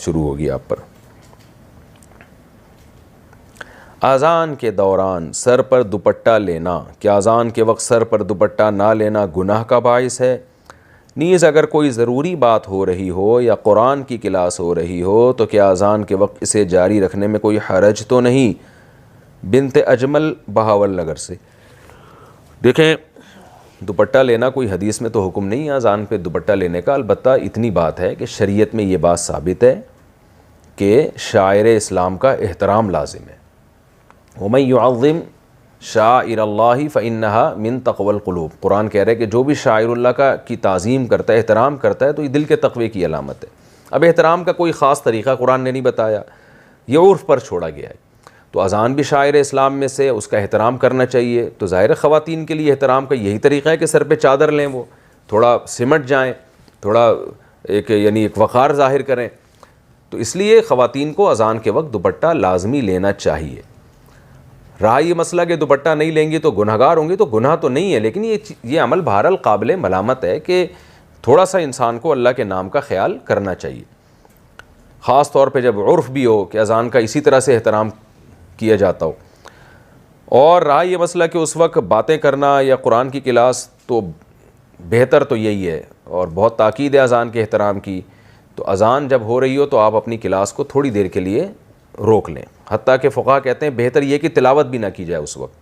शुरू होगी आप पर। अज़ान के दौरान सर पर दुपट्टा लेना, क्या अज़ान के वक्त सर पर दुपट्टा ना लेना गुनाह का बाइस है? नीज़ अगर कोई ज़रूरी बात हो रही हो या कुरान की क्लास हो रही हो तो क्या अज़ान के वक्त इसे जारी रखने में कोई हरज तो नहीं? बिनते अजमल बहावल नगर से। देखें, दुपट्टा लेना कोई हदीस में तो हुक्म नहीं है अज़ान पे दुपट्टा लेने का। अलबत्ता इतनी बात है कि शरीयत में ये बात साबित है कि शायर इस्लाम का एहतराम लाजिम है। वमन युअज़्ज़िम शाइरल्लाहि फ़इन्नहा मिन तक़वल क़ुलूब। कुरान कह रहा है कि जो भी शाइरुल्लाह का की ताज़ीम करता है, एहतराम करता है, तो ये दिल के तक़वे की अलामत है। अब एहतराम का कोई ख़ास तरीक़ा कुरान ने नहीं बताया, ये उर्फ़ पर छोड़ा गया है। तो अज़ान भी शायर इस्लाम में से, उसका एहतराम करना चाहिए। तो ज़ाहिर ख़वातीन के लिए एहतराम का यही तरीक़ा है कि सर पे चादर लें, वो थोड़ा सिमट जाएँ, थोड़ा एक वक़ार ज़ाहिर करें। तो इसलिए ख़वातीन को अज़ान के वक्त दुपट्टा लाजमी लेना चाहिए। रहा ये मसला कि दुपट्टा नहीं लेंगी तो गुनहगार होंगी, तो गुनाह तो नहीं है, लेकिन ये अमल बहरहाल काबिल मलामत है कि थोड़ा सा इंसान को अल्लाह के नाम का ख्याल करना चाहिए, ख़ास तौर पे जब उर्फ़ भी हो कि अज़ान का इसी तरह से एहतराम किया जाता हो। और रहा ये मसला कि उस वक्त बातें करना या कुरान की क्लास, तो बेहतर तो यही है और बहुत ताकीद है अज़ान के एहतराम की। तो अज़ान जब हो रही हो तो आप अपनी क्लास को थोड़ी देर के लिए रोक लें। हत्ता के फ़ुक़हा कहते हैं बेहतर ये कि तिलावत भी ना की जाए उस वक्त,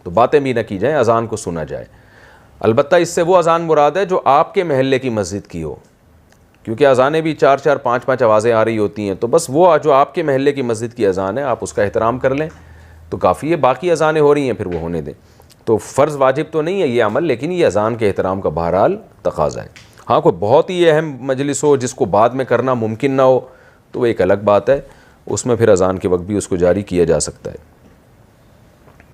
तो बातें भी ना की जाएँ, अज़ान को सुना जाए। अलबत्ता इससे वो अज़ान मुराद है जो आपके महल्ले की मस्जिद की हो, क्योंकि अज़ानें भी 4-4, 5-5 आवाज़ें आ रही होती हैं। तो बस वो जो आपके महल्ले की मस्जिद की अज़ान है आप उसका एहतराम कर लें तो काफ़ी है। बाकी अज़ानें हो रही हैं फिर वो होने दें। तो फ़र्ज़ वाजिब तो नहीं है ये अमल, लेकिन ये अज़ान के एहतराम का बहरहाल तकाज़ा है। हाँ, कोई बहुत ही अहम मजलिस हो जिसको बाद में करना मुमकिन ना हो तो वो एक अलग बात है, उसमें फिर अज़ान के वक्त भी उसको जारी किया जा सकता है।